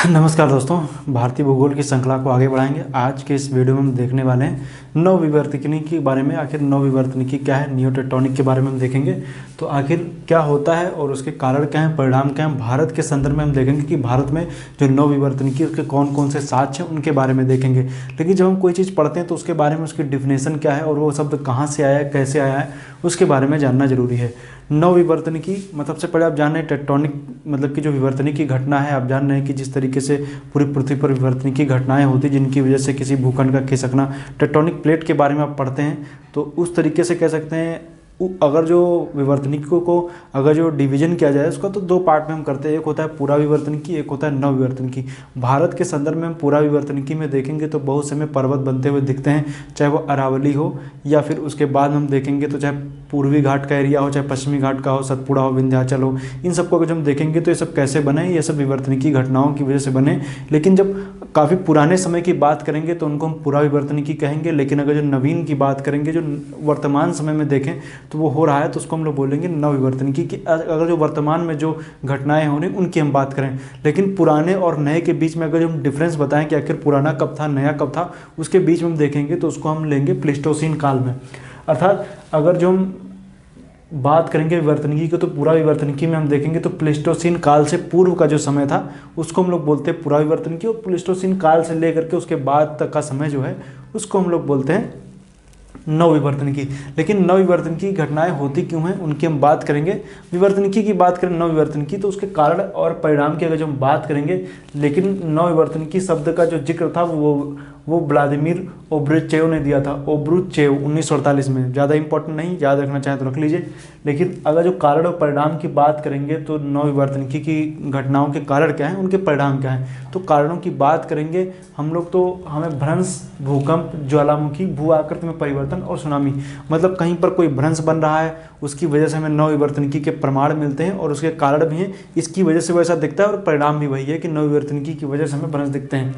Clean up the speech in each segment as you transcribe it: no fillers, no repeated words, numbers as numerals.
नमस्कार दोस्तों, भारतीय भूगोल की श्रृंखला को आगे बढ़ाएंगे। आज के इस वीडियो में हम देखने वाले हैं नवविवर्तनिकी के बारे में। आखिर नवविवर्तनिकी क्या है, नियोटेक्टोनिक के बारे में हम देखेंगे। तो आखिर क्या होता है और उसके कारण क्या हैं, परिणाम क्या हैं। भारत के संदर्भ में हम देखेंगे कि भारत में जो नवविवर्तनिकी उसके कौन कौन से साक्ष्य हैं उनके बारे में देखेंगे। लेकिन जब हम कोई चीज़ पढ़ते हैं तो उसके बारे में उसकी डिफिनेशन क्या है और वो शब्द कहाँ से आया है, कैसे आया है, उसके बारे में जानना जरूरी है। नवविवर्तनिकी मतलब से पहले आप जान रहे हैं टेक्टोनिक मतलब कि जो विवर्तनिक की घटना है। आप जान रहे हैं कि जिस तरीके से पूरी पृथ्वी पर विवर्तनिक की घटनाएं होती जिनकी वजह से किसी भूखंड का खिसकना, टेक्टोनिक प्लेट के बारे में आप पढ़ते हैं तो उस तरीके से कह सकते हैं। अगर जो विवर्तनिकों को अगर जो डिवीजन किया जाए उसका तो दो पार्ट में हम करते हैं। एक होता है पूरा विवर्तनिकी, एक होता है नवविवर्तनिकी। भारत के संदर्भ में हम पूरा विवर्तनिकी में देखेंगे तो बहुत से में पर्वत बनते हुए दिखते हैं, चाहे वो अरावली हो या फिर उसके बाद हम देखेंगे तो चाहे पूर्वी घाट का एरिया हो, चाहे पश्चिमी घाट का हो, सतपुड़ा हो, विंध्याचल हो। इन सबको अगर हम देखेंगे तो ये सब कैसे बने, ये सब विवर्तनिकी घटनाओं की वजह से बने। लेकिन जब काफ़ी पुराने समय की बात करेंगे तो उनको हम पूरा विवर्तनिकी कहेंगे। लेकिन अगर जो नवीन की बात करेंगे, जो वर्तमान समय में देखें तो वो हो रहा है तो उसको हम लोग बोलेंगे नवविवर्तनिकी की। अगर जो वर्तमान में जो घटनाएं हो रही उनकी हम बात करें। लेकिन पुराने और नए के बीच में अगर हम डिफरेंस बताएं कि आखिर पुराना कब था, नया कब था, उसके बीच में हम देखेंगे तो उसको हम लेंगे प्लेस्टोसीन काल में। अर्थात अगर जो हम बात करेंगे विवर्तनिकी को तो पूरा विवर्तनिकी में हम देखेंगे तो प्लेस्टोसीन काल से पूर्व का जो समय था उसको हम लोग बोलते हैं पूरा विवर्तनिकी। और प्लेस्टोसीन काल से लेकर के उसके बाद तक का समय जो है उसको हम लोग बोलते हैं नवविवर्तनिकी। लेकिन नवविवर्तनिकी की घटनाएं होती क्यों हैं उनकी हम बात करेंगे। विवर्तनिकी की बात करें नवविवर्तनिकी तो उसके कारण और परिणाम की अगर जो हम बात करेंगे। लेकिन नवविवर्तनिकी शब्द का जो जिक्र था वो व्लादिमीर ओब्रुचेव ने दिया था। ओब्रुचेव 1948 में। ज़्यादा इंपॉर्टेंट नहीं, याद रखना चाहें तो रख लीजिए। लेकिन अगर जो कारण और परिणाम की बात करेंगे तो नवविवर्तनिकी की घटनाओं के कारण क्या हैं, उनके परिणाम क्या हैं। तो कारणों की बात करेंगे हम लोग तो हमें भ्रंश, भूकंप, ज्वालामुखी, भू आकृति में परिवर्तन और सुनामी, मतलब कहीं पर कोई भ्रंश बन रहा है उसकी वजह से हमें नवविवर्तनिकी के प्रमाण मिलते हैं और उसके कारण भी हैं। इसकी वजह से वैसा दिखता है और परिणाम भी वही है कि नवविवर्तनिकी की वजह से हमें भ्रंश दिखते हैं।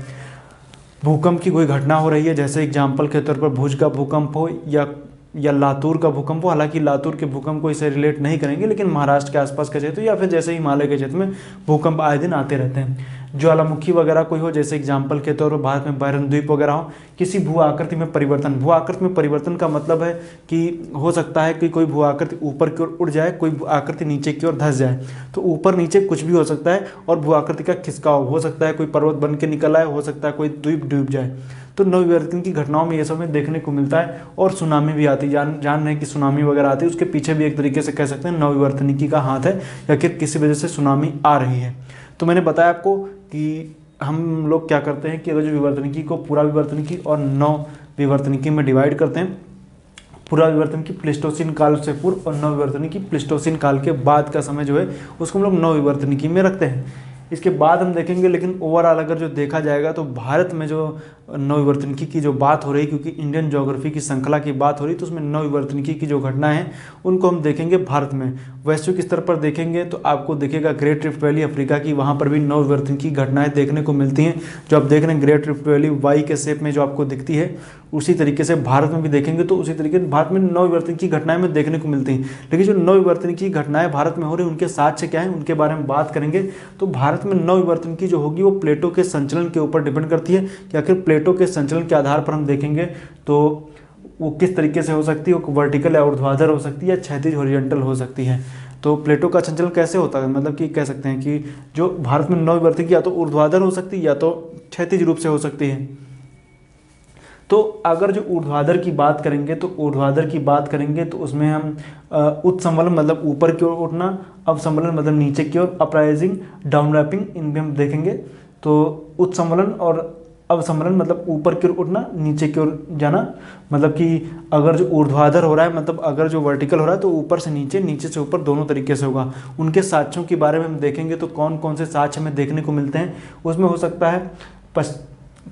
भूकंप की कोई घटना हो रही है, जैसे एग्जाम्पल के तौर पर भुज का भूकंप हो या लातूर का भूकंप हो। हालांकि लातूर के भूकंप को इसे रिलेट नहीं करेंगे, लेकिन महाराष्ट्र के आसपास के क्षेत्र या फिर जैसे हिमालय के क्षेत्र में भूकंप आए दिन आते रहते हैं। ज्वालामुखी वगैरह कोई हो, जैसे एग्जाम्पल के तौर पर भारत में बैरन द्वीप वगैरह हो। किसी भू आकृति में परिवर्तन, भू आकृति में परिवर्तन का मतलब है कि हो सकता है कि कोई भू आकृति ऊपर की ओर उड़ जाए, कोई भू आकृति नीचे की ओर धंस जाए। तो ऊपर नीचे कुछ भी हो सकता है और भू आकृति का खिसकाव हो सकता है, कोई पर्वत बन के निकल आए, हो सकता है कोई द्वीप डूब जाए। तो नवविवर्तन की घटनाओं में ये सब हमें देखने को मिलता है। और सुनामी भी आती है, जान रहे हैं कि सुनामी वगैरह आती है, उसके पीछे भी एक तरीके से कह सकते हैं नवविवर्तनिकी का हाथ है या फिर किसी वजह से सुनामी आ रही है। तो मैंने बताया आपको कि हम लोग क्या करते हैं कि अगर जो विवर्तनिकी को पूरा विवर्तनिकी और नवविवर्तनिकी में डिवाइड करते हैं। पूरा विवर्तनिकी प्लेस्टोसीन काल से पूर्व और नवविवर्तनिकी प्लेस्टोसीन काल के बाद का समय जो है उसको हम लोग नवविवर्तनिकी में रखते हैं। इसके बाद हम देखेंगे। लेकिन ओवरऑल अगर जो देखा जाएगा तो भारत में जो नवविवर्तनिकी की जो बात हो रही है, क्योंकि इंडियन ज्योग्राफी की श्रृंखला की बात हो रही है तो उसमें नवविवर्तनिकी की जो घटनाएं हैं उनको हम देखेंगे भारत में। वैश्विक स्तर पर देखेंगे तो आपको दिखेगा ग्रेट रिफ्ट वैली अफ्रीका की, वहाँ पर भी नवविवर्तनिकी घटनाएं देखने को मिलती हैं। जो आप देख रहे हैं ग्रेट रिफ्ट वैली वाई के शेप में जो आपको दिखती है, उसी तरीके से भारत में भी देखेंगे तो उसी तरीके से भारत में नवविवर्तनिकी घटनाएं में देखने को मिलती हैं। लेकिन जो नवविवर्तनिकी घटनाएं भारत में हो रही है उनके साक्ष्य क्या है उनके बारे में बात करेंगे। तो भारत में नवविवर्तनिकी जो होगी वो प्लेटों के संचलन के ऊपर डिपेंड करती है कि आखिर प्लेटों के संचलन के आधार पर हम देखेंगे तो वो किस तरीके से हो सकती है। वो वर्टिकल या ऊर्ध्वाधर हो सकती है या क्षैतिज हॉरिजॉन्टल हो सकती है। तो प्लेटों का संचलन कैसे होता है, मतलब कि कह सकते हैं कि जो भारत में नवविवर्तनिकी या तो ऊर्ध्वाधर हो सकती है या तो क्षैतिज रूप से हो सकती है। तो अगर जो ऊर्ध्वाधर की बात करेंगे तो उसमें हम उत्संवलन मतलब ऊपर की ओर उठना, अवसंवलन मतलब नीचे की ओर, अपराइजिंग, डाउनरैपिंग, इनमें हम देखेंगे। तो उत्संवलन और अवसंवलन मतलब ऊपर की ओर उठना, नीचे की ओर जाना। मतलब कि अगर जो ऊर्ध्वाधर हो रहा है मतलब अगर जो वर्टिकल हो रहा है तो ऊपर से नीचे, नीचे से ऊपर, दोनों तरीके से होगा। उनके साक्ष्यों के बारे में हम देखेंगे तो कौन कौन से साक्ष्य हमें देखने को मिलते हैं। उसमें हो सकता है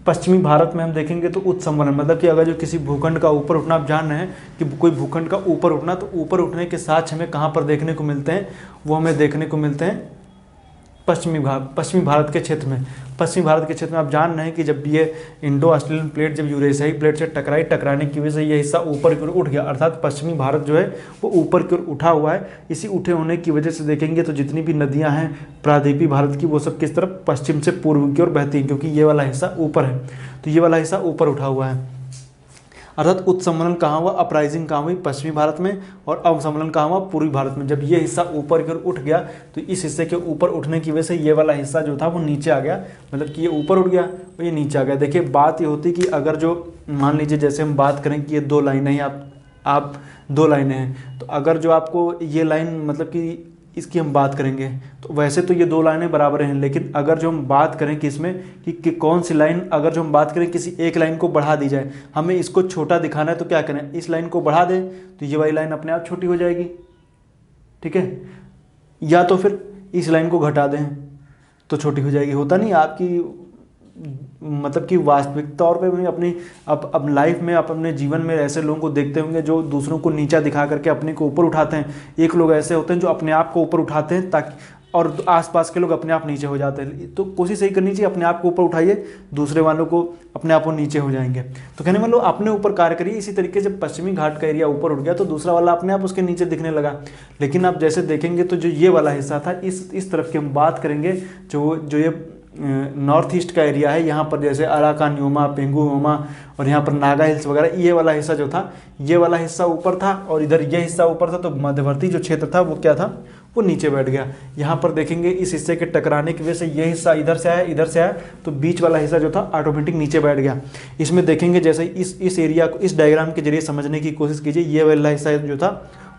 पश्चिमी भारत में हम देखेंगे तो उत्संवलन मतलब कि अगर जो किसी भूखंड का ऊपर उठना, आप जान रहे हैं कि कोई भूखंड का ऊपर उठना, तो ऊपर उठने के साक्ष्य हमें कहाँ पर देखने को मिलते हैं, वो हमें देखने को मिलते हैं पश्चिमी भारत के क्षेत्र में। पश्चिमी भारत के क्षेत्र में आप जान रहे हैं कि जब ये इंडो ऑस्ट्रेलियन प्लेट जब यूरेशियाई प्लेट से टकराने की वजह से ये हिस्सा ऊपर की ओर उठ गया, अर्थात पश्चिमी भारत जो है वो ऊपर की ओर उठा हुआ है। इसी उठे होने की वजह से देखेंगे तो जितनी भी नदियाँ हैं प्रायद्वीपीय भारत की, वो सब किस तरफ, पश्चिम से पूर्व की ओर बहती हैं, क्योंकि ये वाला हिस्सा ऊपर है, तो ये वाला हिस्सा ऊपर उठा हुआ है। अर्थात उत्समलन कहाँ हुआ, अपराइजिंग कहाँ हुई, पश्चिमी भारत में, और अवसमलन कहाँ हुआ, पूर्वी भारत में। जब ये हिस्सा ऊपर की ओर उठ गया तो इस हिस्से के ऊपर उठने की वजह से ये वाला हिस्सा जो था वो नीचे आ गया, मतलब कि ये ऊपर उठ गया और ये नीचे आ गया। देखिए बात ये होती कि अगर जो मान लीजिए जैसे हम बात करें कि ये दो लाइनें हैं, आप दो लाइनें हैं, तो अगर जो आपको ये लाइन मतलब कि इसकी हम बात करेंगे तो वैसे तो ये दो लाइनें बराबर हैं, लेकिन अगर जो हम बात करें कि इसमें कि कौन सी लाइन, अगर जो हम बात करें किसी एक लाइन को बढ़ा दी जाए, हमें इसको छोटा दिखाना है तो क्या करें, इस लाइन को बढ़ा दें तो ये वाली लाइन अपने आप छोटी हो जाएगी, ठीक है, या तो फिर इस लाइन को घटा दें तो छोटी हो जाएगी। होता नहीं आपकी मतलब कि वास्तविक तौर पे भी अपनी अब लाइफ में आप अपने जीवन में ऐसे लोगों को देखते होंगे जो दूसरों को नीचा दिखा करके अपने को ऊपर उठाते हैं। एक लोग ऐसे होते हैं जो अपने आप को ऊपर उठाते हैं ताकि, और आसपास के लोग अपने आप नीचे हो जाते हैं। तो कोशिश यही करनी चाहिए, अपने आप को ऊपर उठाइए, दूसरे वालों को अपने आप को नीचे हो जाएंगे। तो कहने वालों अपने ऊपर कार्य करिए। इसी तरीके से पश्चिमी घाट का एरिया ऊपर उठ गया तो दूसरा वाला अपने आप उसके नीचे दिखने लगा। लेकिन आप जैसे देखेंगे तो जो ये वाला हिस्सा था, इस तरफ की हम बात करेंगे, जो ये नॉर्थ ईस्ट का एरिया है, यहाँ पर जैसे अराकानयोमा, पेंगुयोमा और यहाँ पर नागा हिल्स वगैरह, ये वाला हिस्सा जो था, ये वाला हिस्सा ऊपर था और इधर ये हिस्सा ऊपर था, तो मध्यवर्ती जो क्षेत्र था वो क्या था, वो नीचे बैठ गया। यहाँ पर देखेंगे इस हिस्से के टकराने की वजह से ये हिस्सा इधर से आया, तो बीच वाला हिस्सा जो था ऑटोमेटिक नीचे बैठ गया। इसमें देखेंगे जैसे इस एरिया को इस डायग्राम के जरिए समझने की कोशिश कीजिए। ये वाला हिस्सा जो था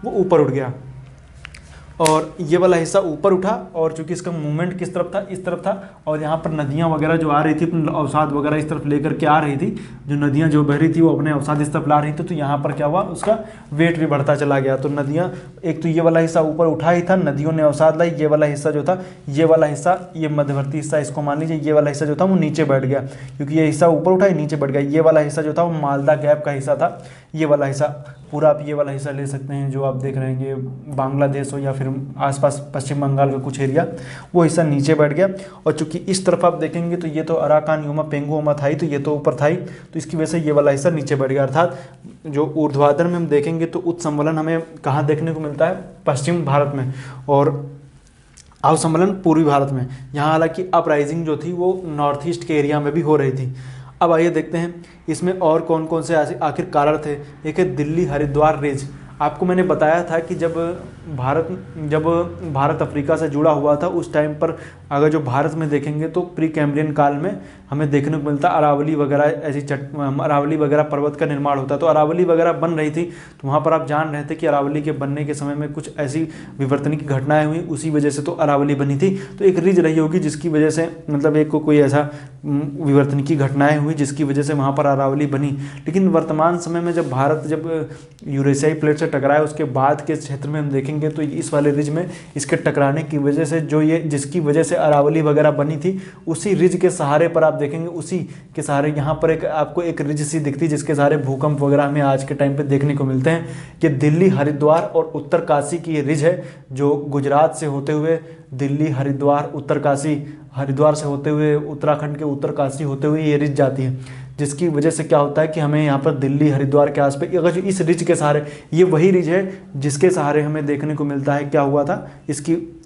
वो ऊपर उठ गया और ये वाला हिस्सा ऊपर उठा, और चूंकि इसका मूवमेंट किस तरफ था, इस तरफ था, और यहाँ पर नदियाँ वगैरह जो आ रही थी अपने अवसाद वगैरह इस तरफ लेकर के आ रही थी, जो नदियाँ जो बह रही थी वो अपने अवसाद इस तरफ ला रही थी, तो यहाँ पर क्या हुआ, उसका वेट भी बढ़ता चला गया। तो नदियाँ, एक तो ये वाला हिस्सा ऊपर उठा ही था, नदियों ने अवसाद लाई, ये वाला हिस्सा जो था, ये वाला हिस्सा, ये मध्यवर्ती हिस्सा इसको मान लीजिए, ये वाला हिस्सा जो था वो नीचे बैठ गया, क्योंकि ये हिस्सा ऊपर उठा, नीचे बैठ गया। ये वाला हिस्सा जो था वो मालदा गैप का हिस्सा था। ये वाला हिस्सा पूरा आप ये वाला हिस्सा ले सकते हैं जो आप देख रहे हैं, बांग्लादेश हो या फिर आसपास पश्चिम बंगाल का कुछ एरिया, वो हिस्सा नीचे बैठ गया। और चूंकि इस तरफ आप देखेंगे तो ये तो अराकानयोमा, पेंगुयोमा था ही, तो ये तो ऊपर था ही, तो इसकी वजह से ये वाला हिस्सा नीचे बैठ गया। अर्थात जो ऊर्ध्वाधर में हम देखेंगे तो उत्समलन हमें कहाँ देखने को मिलता है, पश्चिम भारत में, और अवसमलन पूर्वी भारत में। यहाँ हालांकि अपराइजिंग जो थी वो नॉर्थ ईस्ट के एरिया में भी हो रही थी। अब आइए देखते हैं इसमें और कौन कौन से आखिर कारण थे। एक है दिल्ली हरिद्वार रिज। आपको मैंने बताया था कि जब भारत अफ्रीका से जुड़ा हुआ था उस टाइम पर, अगर जो भारत में देखेंगे तो प्री कैम्ब्रियन काल में हमें देखने को मिलता अरावली वगैरह, ऐसी अरावली वगैरह पर्वत का निर्माण होता, तो अरावली वगैरह बन रही थी। तो वहाँ पर आप जान रहे थे कि अरावली के बनने के समय में कुछ ऐसी विवर्तनिक की घटनाएं हुई, उसी वजह से तो अरावली बनी थी। तो एक रिज रही होगी जिसकी वजह से, मतलब एक कोई ऐसा विवर्तनिक की घटनाएं हुई जिसकी वजह से वहाँ पर अरावली बनी। लेकिन वर्तमान समय में जब भारत जब यूरेशियाई प्लेट से टकराया उसके बाद के क्षेत्र में हम देखेंगे तो इस वाले रिज में इसके टकराने की वजह से जो ये जिसकी वजह से अरावली वगैरह बनी थी, उसी रिज के सहारे पर आप देखेंगे, उसी के सहारे यहाँ पर एक आपको एक रिज सी दिखती है जिसके सहारे भूकंप वगैरह हमें आज के टाइम पे देखने को मिलते हैं। कि दिल्ली हरिद्वार और उत्तर काशी की ये रिज है जो गुजरात से होते हुए दिल्ली हरिद्वार उत्तर काशी, हरिद्वार से होते हुए उत्तराखंड के उत्तर काशी होते हुए ये रिज जाती है, जिसकी वजह से क्या होता है कि हमें यहाँ पर दिल्ली हरिद्वार के आसपास, अगर जो इस रिज के सहारे, ये वही रिज है जिसके सहारे हमें देखने को मिलता है क्या हुआ था,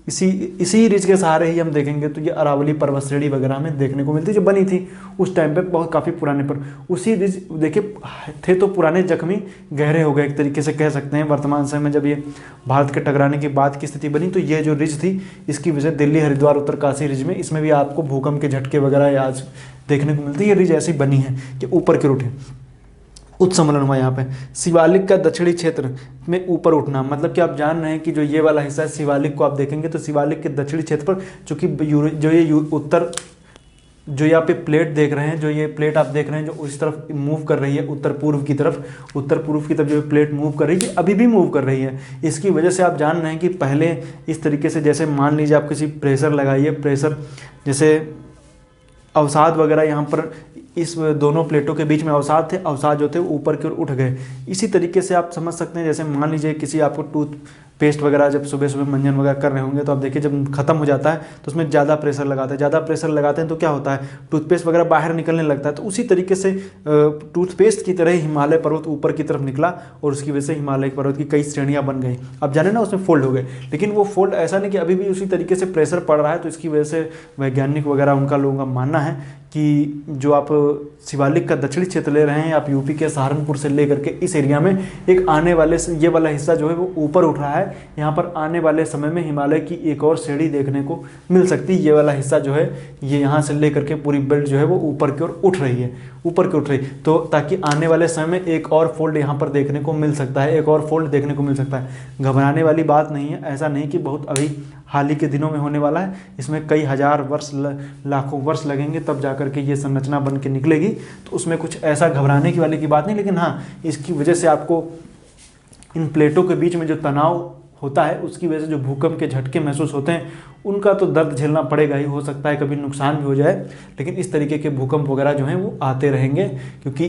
इसी रिज के सहारे ही हम देखेंगे तो ये अरावली पर्वत श्रेणी वगैरह हमें देखने को मिलती है जो बनी थी उस टाइम पे, बहुत काफ़ी पुराने पर। उसी रिज देखिए थे तो पुराने जख्मी गहरे हो गए एक तरीके से कह सकते हैं। वर्तमान समय में जब ये भारत के टकराने के बाद की स्थिति बनी तो ये जो रिज थी इसकी वजह दिल्ली हरिद्वार उत्तरकाशी रिज में, इसमें भी आपको भूकंप के झटके वगैरह आज देखने को मिलती है। ये रिज ऐसी बनी है कि ऊपर की उठे, उत्समलन हुआ यहाँ पे। शिवालिक का दक्षिणी क्षेत्र में ऊपर उठना, मतलब कि आप जान रहे हैं कि जो ये वाला हिस्सा है शिवालिक को आप देखेंगे तो शिवालिक के दक्षिणी क्षेत्र पर, चूँकि जो ये उत्तर, जो यहाँ पे प्लेट देख रहे हैं, जो ये प्लेट आप देख रहे हैं जो उस तरफ मूव कर रही है उत्तर पूर्व की तरफ जो प्लेट मूव कर रही है, अभी भी मूव कर रही है। इसकी वजह से आप जान रहे हैं कि पहले इस तरीके से, जैसे मान लीजिए आप किसी प्रेशर लगाइए, प्रेशर जैसे अवसाद वगैरह यहाँ पर इस दोनों प्लेटों के बीच में अवसाद थे, अवसाद जो थे वो ऊपर की ओर उठ गए। इसी तरीके से आप समझ सकते हैं, जैसे मान लीजिए किसी आपको टूथ पेस्ट वगैरह जब सुबह सुबह मंजन वगैरह कर रहे होंगे तो आप देखिए जब खत्म हो जाता है तो उसमें ज़्यादा प्रेशर लगाते हैं, ज़्यादा प्रेशर लगाते हैं तो क्या होता है, टूथपेस्ट वगैरह बाहर निकलने लगता है। तो उसी तरीके से टूथपेस्ट की तरह हिमालय पर्वत ऊपर की तरफ निकला और उसकी वजह से हिमालय पर्वत की कई श्रेणियाँ बन गई। अब जाने ना उसमें फोल्ड हो गए, लेकिन वो फोल्ड ऐसा नहीं कि अभी भी उसी तरीके से प्रेशर पड़ रहा है। तो इसकी वजह से वैज्ञानिक वगैरह उनका लोगों का मानना है कि जो आप शिवालिक का दक्षिणी क्षेत्र ले रहे हैं, आप यूपी के सहारनपुर से लेकर के इस एरिया में एक आने वाले ये वाला हिस्सा जो है वो ऊपर उठ रहा है। यहाँ पर आने वाले समय में हिमालय की एक और श्रेणी देखने को मिल सकती है। ये वाला हिस्सा जो है ये यहाँ से लेकर के पूरी बेल्ट जो है वो ऊपर की ओर उठ रही है, ऊपर की उठ रही, तो ताकि आने वाले समय में एक और फोल्ड यहाँ पर देखने को मिल सकता है, एक और फोल्ड देखने को मिल सकता है। घबराने वाली बात नहीं है, ऐसा नहीं कि बहुत अभी हाल ही के दिनों में होने वाला है, इसमें कई हजार वर्ष लाखों वर्ष लगेंगे तब जाकर के ये संरचना बन के निकलेगी। तो उसमें कुछ ऐसा घबराने की वाली की बात नहीं, लेकिन हाँ इसकी वजह से आपको इन प्लेटों के बीच में जो तनाव होता है उसकी वजह से जो भूकंप के झटके महसूस होते हैं उनका तो दर्द झेलना पड़ेगा ही, हो सकता है कभी नुकसान भी हो जाए, लेकिन इस तरीके के भूकंप वगैरह जो हैं वो आते रहेंगे क्योंकि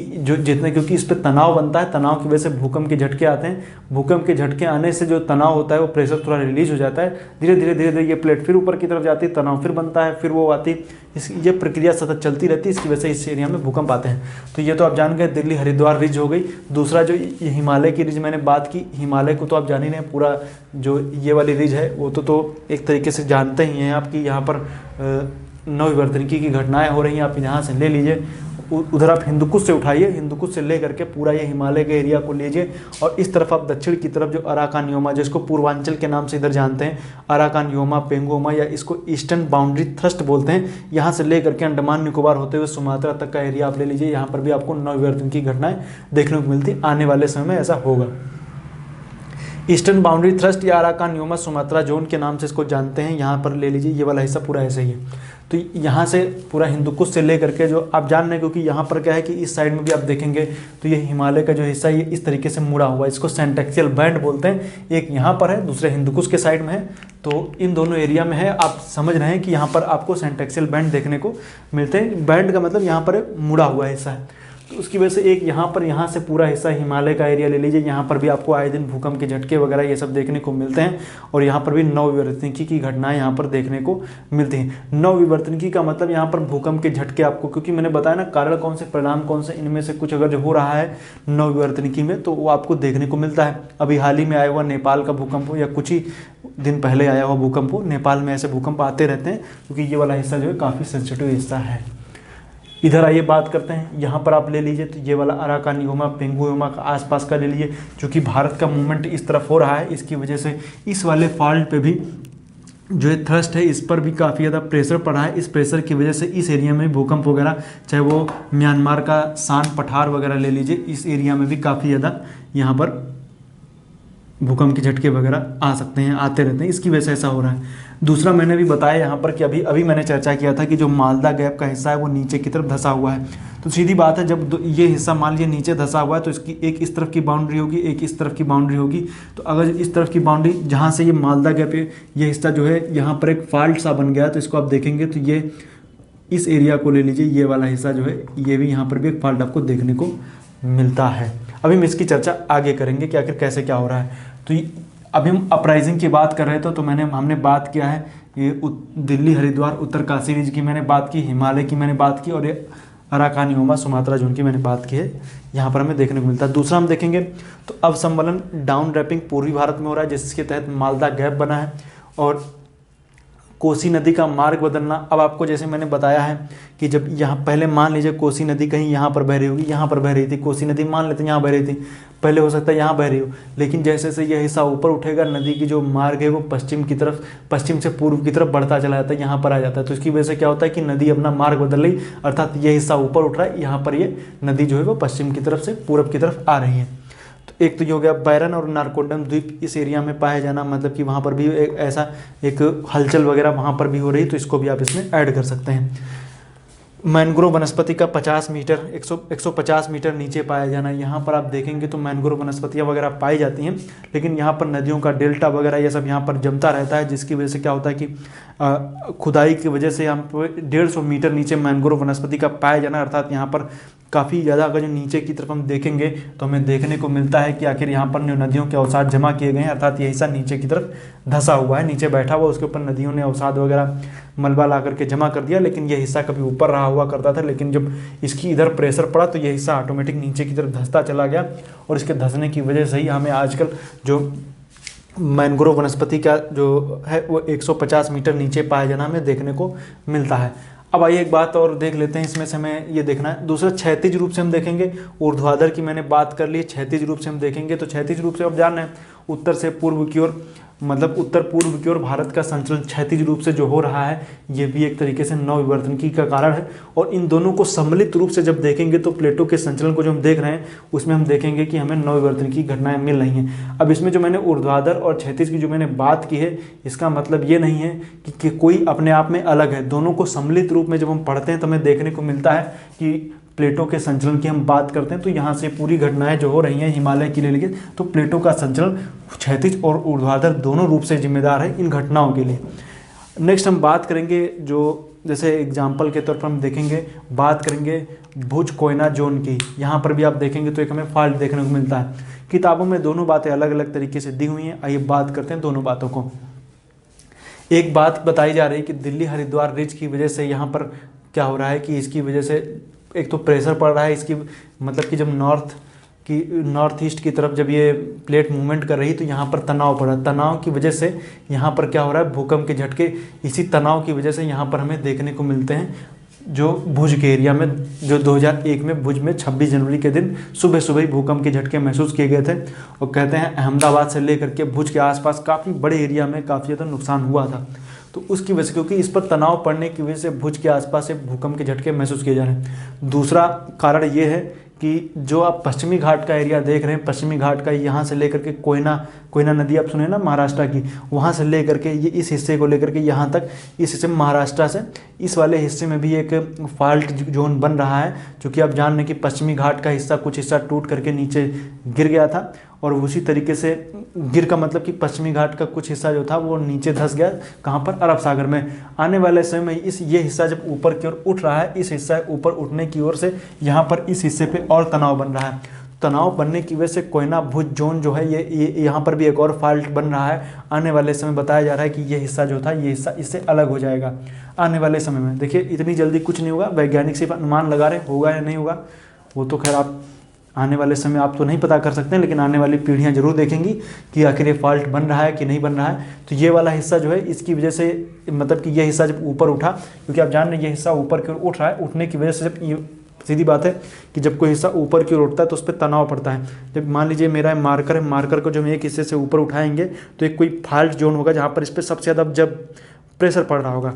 इस पर तनाव बनता है, तनाव की वजह से भूकंप के झटके आते हैं। भूकंप के झटके आने से जो तनाव होता है वो प्रेशर थोड़ा रिलीज हो जाता है, धीरे धीरे ये प्लेट फिर ऊपर की तरफ जाती है, तनाव फिर बनता है, फिर वो आती, ये प्रक्रिया सतत चलती रहती है। इसकी वजह से इस एरिया में भूकंप आते हैं। तो ये तो आप जान गए दिल्ली हरिद्वार रिज हो गई। दूसरा जो हिमालय की रिज मैंने बात की, हिमालय को तो आप जान ही रहे हैं, पूरा जो ये वाली रिज है वो तो एक तरीके से जानते ही हैं आपकी यहाँ पर नवविवर्तनिकी की घटनाएं हो रही हैं। आप यहाँ से ले लीजिए, उधर आप हिंदुकुश से उठाइए, हिंदुकुश से ले करके पूरा ये हिमालय के एरिया को लीजिए और इस तरफ आप दक्षिण की तरफ जो अराकानियोमा, जिसको पूर्वांचल के नाम से इधर जानते हैं, अराकानियोमा, पेंगोमा या इसको ईस्टर्न बाउंड्री थ्रस्ट बोलते हैं, यहाँ से ले करके अंडमान निकोबार होते हुए सुमात्रा तक का एरिया आप ले लीजिए। यहाँ पर भी आपको नवविवर्तनिकी की घटनाएं देखने को मिलती, आने वाले समय में ऐसा होगा। ईस्टर्न बाउंड्री थ्रस्ट या अराकानियोमा सुमात्रा जोन के नाम से इसको जानते हैं। यहाँ पर ले लीजिए, ये वाला हिस्सा पूरा ऐसे ही है। तो यहाँ से पूरा हिंदुकुश से लेकर के जो आप जान रहे हैं, क्योंकि यहाँ पर क्या है कि इस साइड में भी आप देखेंगे तो ये हिमालय का जो हिस्सा ये इस तरीके से मुड़ा हुआ है, इसको सेंटेक्सियल बैंड बोलते हैं। एक यहाँ पर है, दूसरे हिंदुकुश के साइड में है, तो इन दोनों एरिया में है। आप समझ रहे हैं कि यहाँ पर आपको सेंटेक्सियल बैंड देखने को मिलते हैं। बैंड का मतलब यहाँ पर मुड़ा हुआ हिस्सा है, तो उसकी वजह से एक यहाँ से पूरा हिस्सा हिमालय का एरिया ले लीजिए, यहाँ पर भी आपको आए दिन भूकंप के झटके वगैरह ये सब देखने को मिलते हैं और यहाँ पर भी नवविवर्तनिकी की घटनाएं यहाँ पर देखने को मिलती हैं। नवविवर्तनिकी का मतलब यहाँ पर भूकंप के झटके आपको, क्योंकि मैंने बताया ना कारण कौन से परिणाम कौन से, इनमें से कुछ अगर जो हो रहा है नवविवर्तनिकी में तो वो आपको देखने को मिलता है। अभी हाल ही में आया हुआ नेपाल का भूकंप हो या कुछ ही दिन पहले आया हुआ भूकंप हो, नेपाल में ऐसे भूकंप आते रहते हैं क्योंकि ये वाला हिस्सा जो है काफ़ी सेंसिटिव हिस्सा है। इधर आइए बात करते हैं, यहाँ पर आप ले लीजिए तो ये वाला अराकानियोमा, पेंगोयोमा का आसपास का ले लीजिए। क्योंकि भारत का मूवमेंट इस तरफ हो रहा है, इसकी वजह से इस वाले फॉल्ट पे भी जो है थ्रस्ट है, इस पर भी काफ़ी ज़्यादा प्रेशर पड़ा है। इस प्रेशर की वजह से इस एरिया में भूकंप वगैरह, चाहे वो म्यांमार का सान पठार वगैरह ले लीजिए, इस एरिया में भी काफ़ी ज़्यादा यहाँ पर भूकंप के झटके वगैरह आ सकते हैं, आते रहते हैं, इसकी वजह से ऐसा हो रहा है। दूसरा मैंने भी बताया यहाँ पर कि अभी मैंने चर्चा किया था कि जो मालदा गैप का हिस्सा है वो नीचे की तरफ धंसा हुआ है। तो सीधी बात है, जब ये हिस्सा मान लीजिए नीचे धंसा हुआ है तो इसकी एक इस तरफ की बाउंड्री होगी, एक इस तरफ की बाउंड्री होगी। तो अगर इस तरफ की बाउंड्री जहाँ से ये मालदा गैप है, ये हिस्सा जो है यहाँ पर एक फॉल्ट सा बन गया है, तो इसको आप देखेंगे तो ये इस एरिया को ले लीजिए, ये वाला हिस्सा जो है ये भी यहाँ पर भी एक फॉल्ट आपको देखने को मिलता है। अभी हम इसकी चर्चा आगे करेंगे कि आखिर कैसे क्या हो रहा है। तो अभी हम अपराइजिंग की बात कर रहे थे, तो हमने बात किया है ये दिल्ली हरिद्वार उत्तर काशी रीज की मैंने बात की, हिमालय की मैंने बात की और ये अराकानियोमा सुमात्रा जोन की मैंने बात की है, यहाँ पर हमें देखने को मिलता है। दूसरा हम देखेंगे तो अवसंबलन डाउन रैपिंग पूर्वी भारत में हो रहा है, जिसके तहत मालदा गैप बना है और कोसी नदी का मार्ग बदलना। अब आपको जैसे मैंने बताया है कि जब यहाँ पहले मान लीजिए कोसी नदी कहीं यहाँ पर बह रही होगी, यहाँ पर बह रही थी कोसी नदी, मान लेते हैं यहाँ बह रही थी, पहले हो सकता है यहाँ बह रही हो, लेकिन जैसे जैसे यह हिस्सा ऊपर उठेगा नदी की जो मार्ग है वो पश्चिम से पूर्व की तरफ बढ़ता चला जाता है, यहाँ पर आ जाता है। तो इसकी वजह से क्या होता है कि नदी अपना मार्ग बदल रही, अर्थात यह हिस्सा ऊपर उठ रहा है, यहाँ पर ये नदी जो है वो पश्चिम की तरफ से पूर्व की तरफ आ रही है। तो एक तो ये हो गया बैरन और नारकोंडम द्वीप इस एरिया में पाया जाना, मतलब कि वहाँ पर भी एक हलचल वगैरह वहाँ पर भी हो रही, तो इसको भी आप इसमें ऐड कर सकते हैं। मैंग्रोव वनस्पति का 50 मीटर 150 मीटर नीचे पाया जाना। यहाँ पर आप देखेंगे तो मैंग्रोव वनस्पतियाँ वगैरह पाई जाती हैं, लेकिन यहाँ पर नदियों का डेल्टा वगैरह ये सब यहाँ पर जमता रहता है, जिसकी वजह से क्या होता है कि खुदाई की वजह से यहाँ पर 150 मीटर नीचे मैंग्रोव वनस्पति का पाया जाना, अर्थात यहाँ पर काफ़ी ज़्यादा अगर जो नीचे की तरफ हम देखेंगे तो हमें देखने को मिलता है कि आखिर यहाँ पर नदियों के अवसाद जमा किए गए हैं, अर्थात ये हिस्सा नीचे की तरफ धंसा हुआ है, नीचे बैठा हुआ, उसके ऊपर नदियों ने अवसाद वगैरह मलबा ला करके जमा कर दिया, लेकिन ये हिस्सा कभी ऊपर रहा हुआ करता था, लेकिन जब इसकी इधर प्रेशर पड़ा तो ये हिस्सा ऑटोमेटिक नीचे की तरफ धंसता चला गया, और इसके धंसने की वजह से ही हमें आजकल जो मैंग्रोव वनस्पति का जो है वो 150 मीटर नीचे पाया जाना हमें देखने को मिलता है। अब आइए एक बात और देख लेते हैं, इसमें से हमें ये देखना है। दूसरा क्षैतिज रूप से हम देखेंगे, ऊर्ध्वाधर की मैंने बात कर ली, क्षैतिज रूप से हम देखेंगे तो क्षैतिज रूप से अब जान रहे हैं उत्तर से पूर्व की ओर, मतलब उत्तर पूर्व की ओर भारत का संचलन क्षैतिज रूप से जो हो रहा है, ये भी एक तरीके से नवविवर्तनिकी का कारण है। और इन दोनों को सम्मिलित रूप से जब देखेंगे तो प्लेटों के संचलन को जो हम देख रहे हैं उसमें हम देखेंगे कि हमें नवविवर्तनिकी घटनाएं मिल रही हैं। अब इसमें जो मैंने ऊर्ध्वाधर और क्षैतिज की जो मैंने बात की है, इसका मतलब ये नहीं है कि कोई अपने आप में अलग है, दोनों को सम्मिलित रूप में जब हम पढ़ते हैं तो हमें देखने को मिलता है कि प्लेटों के संचलन की हम बात करते हैं तो यहाँ से पूरी घटनाएं जो हो रही हैं हिमालय की ले लीजिए, तो प्लेटों का संचलन क्षैतिज और ऊर्ध्वाधर दोनों रूप से जिम्मेदार है इन घटनाओं के लिए। नेक्स्ट हम बात करेंगे, जो जैसे एग्जाम्पल के तौर पर हम देखेंगे, बात करेंगे भुज कोयना जोन की। यहाँ पर भी आप देखेंगे तो एक हमें फॉल्ट देखने को मिलता है। किताबों में दोनों बातें अलग अलग तरीके से दी हुई हैं, आइए बात करते हैं दोनों बातों को। एक बात बताई जा रही है कि दिल्ली हरिद्वार रिज की वजह से यहाँ पर क्या हो रहा है कि इसकी वजह से एक तो प्रेशर पड़ रहा है, इसकी मतलब कि जब नॉर्थ ईस्ट की तरफ जब ये प्लेट मूवमेंट कर रही तो यहाँ पर तनाव पड़ा, तनाव की वजह से यहाँ पर क्या हो रहा है, भूकंप के झटके इसी तनाव की वजह से यहाँ पर हमें देखने को मिलते हैं। जो भुज के एरिया में जो 2001 में भुज में 26 जनवरी के दिन सुबह सुबह ही भूकंप के झटके महसूस किए गए थे, और कहते हैं अहमदाबाद से लेकर के भुज के आसपास काफ़ी बड़े एरिया में काफ़ी ज़्यादा नुकसान हुआ था। तो उसकी वजह से, क्योंकि इस पर तनाव पड़ने की वजह से भुज के आसपास से भूकंप के झटके महसूस किए जा रहे हैं। दूसरा कारण ये है कि जो आप पश्चिमी घाट का एरिया देख रहे हैं, पश्चिमी घाट का यहाँ से लेकर के कोयना नदी आप सुने ना महाराष्ट्र की, वहाँ से लेकर के ये इस हिस्से को लेकर के यहाँ तक, इस हिस्से में महाराष्ट्र से इस वाले हिस्से में भी एक फॉल्ट जोन बन रहा है, क्योंकि आप जान रहे हैं कि पश्चिमी घाट का हिस्सा कुछ हिस्सा टूट करके नीचे गिर गया था, और उसी तरीके से गिर का मतलब कि पश्चिमी घाट का कुछ हिस्सा जो था वो नीचे धंस गया, कहाँ पर, अरब सागर में। आने वाले समय में ये हिस्सा जब ऊपर की ओर उठ रहा है, इस हिस्सा ऊपर उठने की ओर से यहाँ पर इस हिस्से पे और तनाव बन रहा है। तनाव बनने की वजह से कोयना भुज जोन जो है ये यहाँ पर भी एक और फॉल्ट बन रहा है। आने वाले समय बताया जा रहा है कि ये हिस्सा जो था ये हिस्सा इससे अलग हो जाएगा आने वाले समय में। देखिए इतनी जल्दी कुछ नहीं होगा, वैज्ञानिक सिर्फ अनुमान लगा रहे, होगा या नहीं होगा वो तो खैर आप आने वाले समय आप तो नहीं पता कर सकते हैं, लेकिन आने वाली पीढ़ियां जरूर देखेंगी कि आखिर ये फॉल्ट बन रहा है कि नहीं बन रहा है। तो ये वाला हिस्सा जो है इसकी वजह से, मतलब कि ये हिस्सा जब ऊपर उठा, क्योंकि आप जान रहे हैं ये हिस्सा ऊपर की ओर उठ रहा है, उठने की वजह से जब ये सीधी बात है कि जब कोई हिस्सा ऊपर की ओर उठता है तो उस पर तनाव पड़ता है। जब मान लीजिए मेरा मार्कर है, मार्कर को जब हम एक हिस्से से ऊपर उठाएंगे तो एक कोई फॉल्ट जोन होगा जहाँ पर इस पर सबसे ज़्यादा जब प्रेशर पड़ रहा होगा,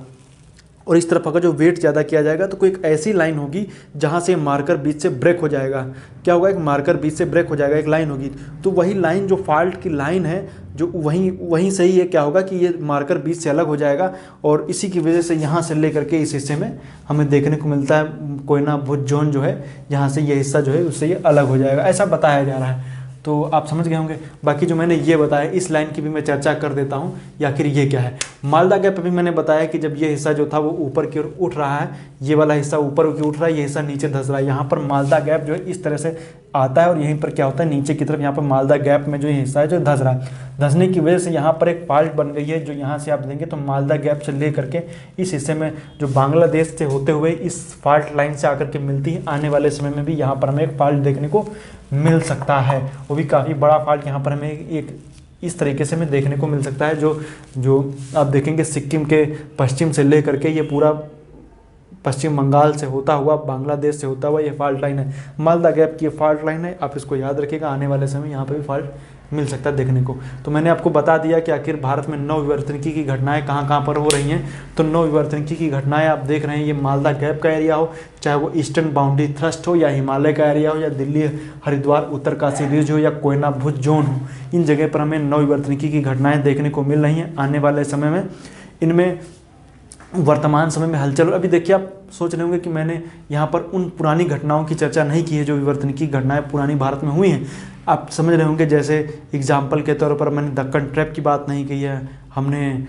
और इस तरफ अगर जो वेट ज़्यादा किया जाएगा तो कोई एक ऐसी लाइन होगी जहाँ से मार्कर बीच से ब्रेक हो जाएगा। क्या होगा, एक मार्कर बीच से ब्रेक हो जाएगा, एक लाइन होगी, तो वही लाइन जो फॉल्ट की लाइन है जो वहीं से ही है, क्या होगा कि ये मार्कर बीच से अलग हो जाएगा, और इसी की वजह से यहाँ से लेकर के इस हिस्से में हमें देखने को मिलता है कोयना भुज जोन जो है, यहाँ से ये हिस्सा जो है उससे ये अलग हो जाएगा, ऐसा बताया जा रहा है। तो आप समझ गए होंगे। बाकी जो मैंने ये बताया इस लाइन की भी मैं चर्चा कर देता हूँ, या आखिर ये क्या है। मालदा गैप भी मैंने बताया कि जब ये हिस्सा जो था वो ऊपर की ओर उठ रहा है, ये वाला हिस्सा ऊपर की उठ रहा है, ये हिस्सा नीचे धंस रहा है, यहाँ पर मालदा गैप जो है इस तरह से आता है, और यहीं पर क्या होता है नीचे की तरफ यहाँ पर मालदा गैप में जो ये हिस्सा है जो धंस रहा है, धंसने की वजह से यहाँ पर एक फॉल्ट बन गई है, जो यहाँ से आप देंगे तो मालदा गैप से ले करके इस हिस्से में जो बांग्लादेश से होते हुए इस फॉल्ट लाइन से आकर के मिलती है। आने वाले समय में भी यहाँ पर हमें एक फॉल्ट देखने को मिल सकता है, वो भी काफ़ी बड़ा फॉल्ट यहाँ पर हमें एक इस तरीके से हमें देखने को मिल सकता है। जो आप देखेंगे सिक्किम के पश्चिम से ले करके ये पूरा पश्चिम बंगाल से होता हुआ बांग्लादेश से होता हुआ ये फॉल्ट लाइन है, मालदा गैप की फॉल्ट लाइन है। आप इसको याद रखिएगा, आने वाले समय यहाँ पे भी फॉल्ट मिल सकता है देखने को। तो मैंने आपको बता दिया कि आखिर भारत में नवविवर्तनिकी की घटनाएं कहाँ कहाँ पर हो रही हैं। तो नवविवर्तनिकी की घटनाएं आप देख रहे हैं, ये मालदा गैप का एरिया हो, चाहे वो ईस्टर्न बाउंड्री थ्रस्ट हो, या हिमालय का एरिया हो, या दिल्ली हरिद्वार उत्तरकाशी रिज हो, या कोयना भुज जोन हो, इन जगह पर हमें नवविवर्तनिकी की घटनाएँ देखने को मिल रही हैं। आने वाले समय में इनमें वर्तमान समय में हलचल। अभी देखिए, आप सोच रहे होंगे कि मैंने यहाँ पर उन पुरानी घटनाओं की चर्चा नहीं की है जो विवर्तनिकी घटनाएं पुरानी भारत में हुई हैं। आप समझ रहे होंगे, जैसे एग्जाम्पल के तौर पर मैंने दक्कन ट्रैप की बात नहीं की है, हमने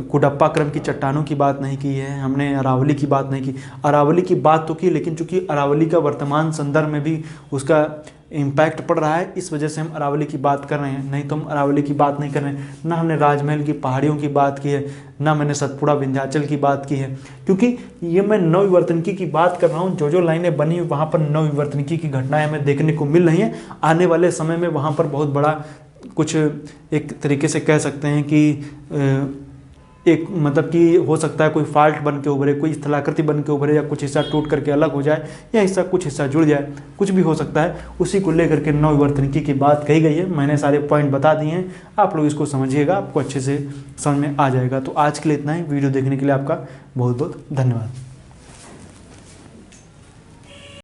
कुडप्पा क्रम की चट्टानों की बात नहीं की है, हमने अरावली की बात नहीं की। अरावली की बात तो की, लेकिन चूंकि अरावली का वर्तमान संदर्भ में भी उसका इम्पैक्ट पड़ रहा है, इस वजह से हम अरावली की बात कर रहे हैं। नहीं तो हम अरावली की बात नहीं कर रहे हैं। ना हमने राजमहल की पहाड़ियों की बात की है, ना मैंने सतपुड़ा विंध्याचल की बात की है, क्योंकि ये मैं नवविवर्तनिकी की बात कर रहा हूँ। जो जो लाइनें बनी वहाँ पर नवविवर्तनिकी की घटनाएं हमें देखने को मिल रही हैं। आने वाले समय में वहाँ पर बहुत बड़ा कुछ, एक तरीके से कह सकते हैं कि एक मतलब कि हो सकता है कोई फाल्ट बन के उभरे, कोई स्थलाकृति बन के उभरे, या कुछ हिस्सा टूट करके अलग हो जाए, या हिस्सा कुछ हिस्सा जुड़ जाए, कुछ भी हो सकता है। उसी को लेकर के नवविवर्तनिकी की बात कही गई है। मैंने सारे पॉइंट बता दिए हैं, आप लोग इसको समझिएगा, आपको अच्छे से समझ में आ जाएगा। तो आज के लिए इतना ही। वीडियो देखने के लिए आपका बहुत बहुत धन्यवाद।